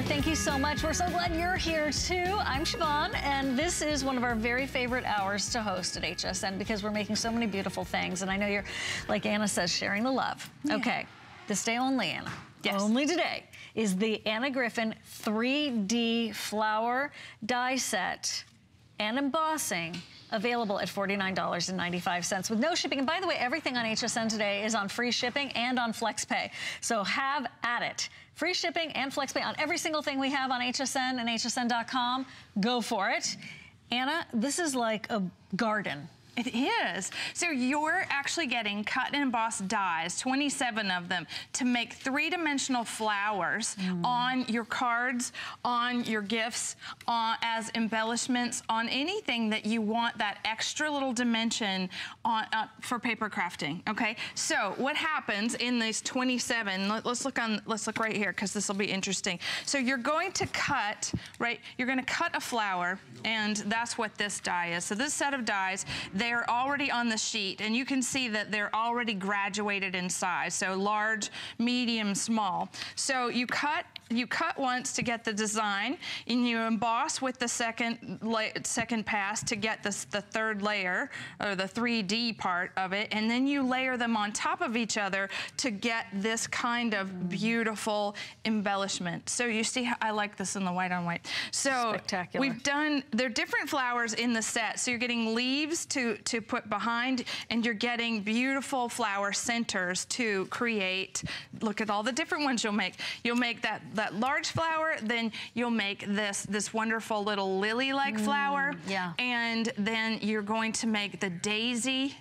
Thank you so much. We're so glad you're here too. I'm Siobhan, and this is one of our very favorite hours to host at HSN because we're making so many beautiful things. And I know you're, like Anna says, sharing the love. Yeah. Okay, this day only, Anna. Yes. Only today is the Anna Griffin 3D flower die set and embossing, available at $49.95 with no shipping. And by the way, everything on HSN today is on free shipping and on FlexPay. So have at it. Free shipping and FlexPay on every single thing we have on HSN and hsn.com. Go for it. Anna, this is like a garden. It is. So you're actually getting cut and emboss dies, 27 of them, to make three-dimensional flowers on your cards, on your gifts, as embellishments, on anything that you want that extra little dimension on for paper crafting. Okay. So what happens in these 27? Let's look right here because this will be interesting. So you're going to cut, right? You're going to cut a flower, and that's what this die is. So this set of dies, they're already on the sheet, and you can see that they're already graduated in size. So large, medium, small. So you cut once to get the design, and you emboss with the second pass to get the third layer, or the 3D part of it, and then you layer them on top of each other to get this kind of beautiful embellishment. So you see how I like this in the white on white. So spectacular. There are different flowers in the set. So you're getting leaves to put behind, and you're getting beautiful flower centers to create. Look at all the different ones you'll make. You'll make that large flower, then you'll make this wonderful little lily-like flower. Yeah. And then you're going to make the daisy.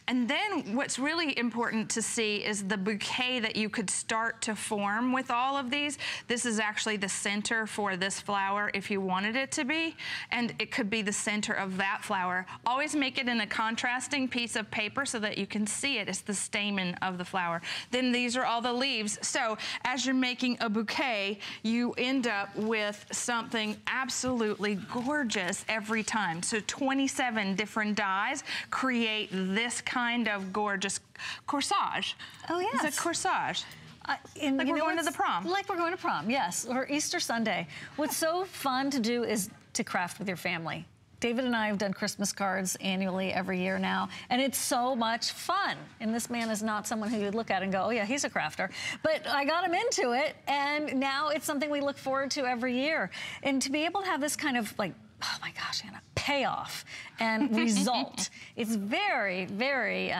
And then what's really important to see is the bouquet that you could start to form with all of these. This is actually the center for this flower if you wanted it to be, and it could be the center of that flower. Always make it in a contrasting piece of paper so that you can see it. It's the stamen of the flower. Then these are all the leaves. So as you're making a bouquet, you end up with something absolutely gorgeous every time. So 27 different dies create this kind of gorgeous corsage. Oh, yes. It's a corsage. Like we're going to the prom. Like we're going to prom, yes, or Easter Sunday. What's so fun to do is to craft with your family. David and I have done Christmas cards annually every year now, and it's so much fun. And this man is not someone who you'd look at and go, oh yeah, he's a crafter. But I got him into it, and now it's something we look forward to every year. And to be able to have this kind of like, oh my gosh, Anna, payoff and result. It's very, very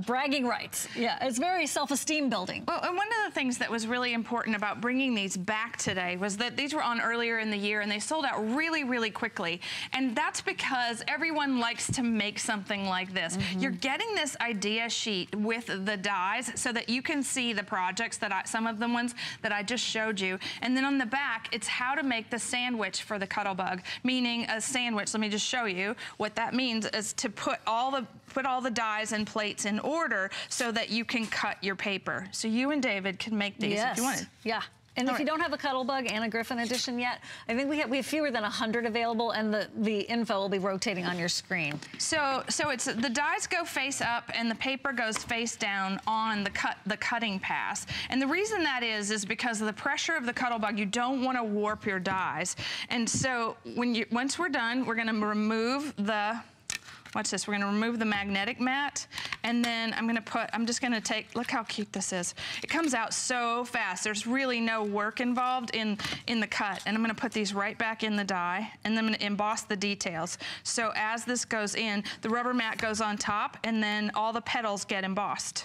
bragging rights. Yeah, it's very self-esteem building. Well, and one of the things that was really important about bringing these back today was that these were on earlier in the year and they sold out really, really quickly. And that's because everyone likes to make something like this. You're getting this idea sheet with the dies so that you can see the projects that some of the ones that I just showed you. And then on the back, it's how to make the sandwich for the Cuttlebug, meaning a sandwich. Let me just show you what that means is to put all the dies and plates in order so that you can cut your paper. So you and David can make these if you wanted. Yeah. And if you don't have a Cuttlebug Anna Griffin edition yet, I think we have fewer than 100 available, and the info will be rotating on your screen. So it's the dies go face up and the paper goes face down on the cutting pass. And the reason that is because of the pressure of the Cuttlebug. You don't want to warp your dies. And so once we're done, we're going to remove the watch this, we're gonna remove the magnetic mat, and then I'm just gonna take, look how cute this is. It comes out so fast. There's really no work involved in the cut. And I'm gonna put these right back in the die, and then I'm gonna emboss the details. So as this goes in, the rubber mat goes on top, and then all the petals get embossed.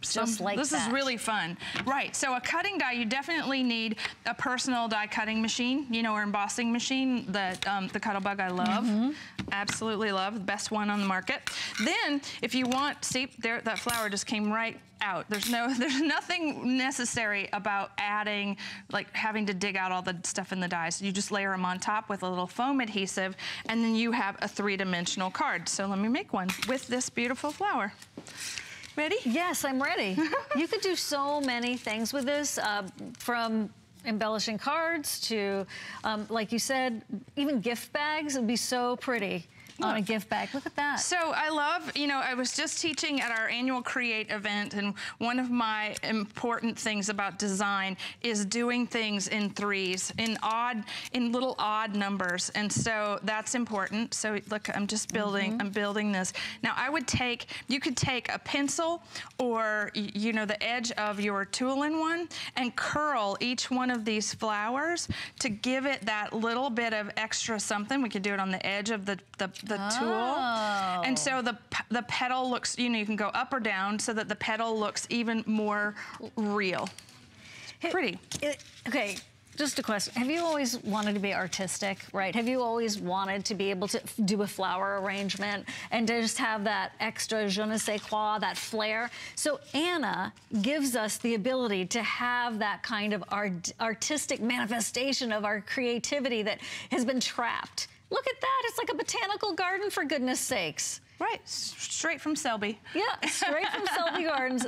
Just like this is really fun. Right, so a cutting die, you definitely need a personal die cutting machine, you know, or embossing machine. The Cuttlebug I love, absolutely love, the best one on the market. Then, if you want, see, there, that flower just came right out. There's nothing necessary about adding, like having to dig out all the stuff in the dies. You just layer them on top with a little foam adhesive, and then you have a three-dimensional card. So let me make one with this beautiful flower. Ready? Yes, I'm ready. You could do so many things with this, from embellishing cards to, like you said, even gift bags. It would be so pretty on a gift bag. Look at that. So I love, you know, I was just teaching at our annual Create event, and one of my important things about design is doing things in threes, in little odd numbers, and so that's important. So look, I'm just building, I'm building this. Now you could take a pencil or, you know, the edge of your tool-in-one and curl each one of these flowers to give it that little bit of extra something. We could do it on the edge of the tool. And so the petal looks, you know, you can go up or down so that the petal looks even more real. Pretty. Okay. Just a question. Have you always wanted to be artistic, right? Have you always wanted to be able to do a flower arrangement and to just have that extra je ne sais quoi, that flair? So Anna gives us the ability to have that kind of artistic manifestation of our creativity that has been trapped. Look at that. It's like a botanical garden, for goodness sakes. Right, straight from Selby. Yeah, straight from Selby Gardens.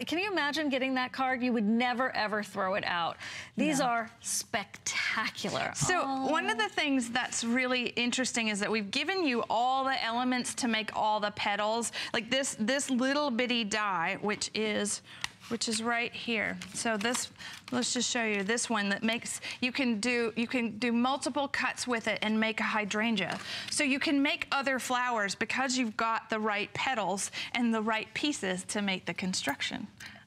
Can you imagine getting that card? You would never, ever throw it out. These are spectacular. So one of the things that's really interesting is that we've given you all the elements to make all the petals. Like this little bitty die, which is right here. So this, let's just show you this one that makes, you can do multiple cuts with it and make a hydrangea. So you can make other flowers because you've got the right petals and the right pieces to make the construction.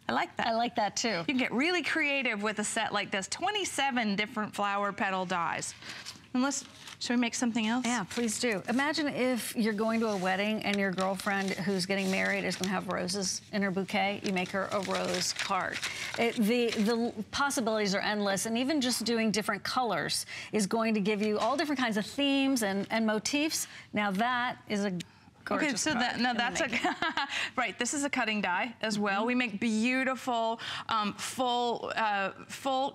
I like that. I like that too. You can get really creative with a set like this. 27 different flower petal dies. Should we make something else? Yeah, please do. Imagine if you're going to a wedding and your girlfriend who's getting married is going to have roses in her bouquet. You make her a rose card. The possibilities are endless, and even just doing different colors is going to give you all different kinds of themes and motifs. Now that is a gorgeous. Okay, so that's right. This is a cutting die as well. We make beautiful full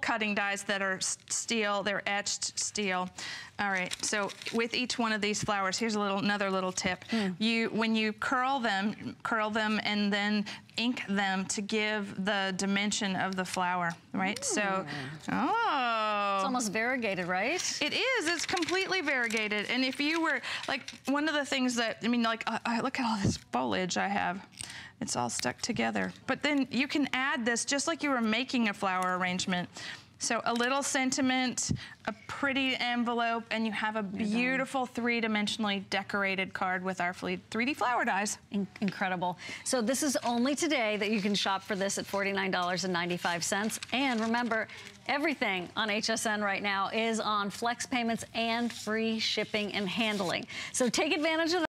cutting dies that are steel. They're etched steel. All right. So with each one of these flowers, here's another little tip. When you curl them and then ink them to give the dimension of the flower. Right. So it's almost variegated, right? It is. It's completely variegated. And if you were like one of the things that look at all this foliage I have. It's all stuck together. But then you can add this just like you were making a flower arrangement. So a little sentiment, a pretty envelope, and you have a beautiful three-dimensionally decorated card with our 3D flower dies. Incredible. So this is only today that you can shop for this at $49.95. And remember, everything on HSN right now is on flex payments and free shipping and handling. So take advantage of that.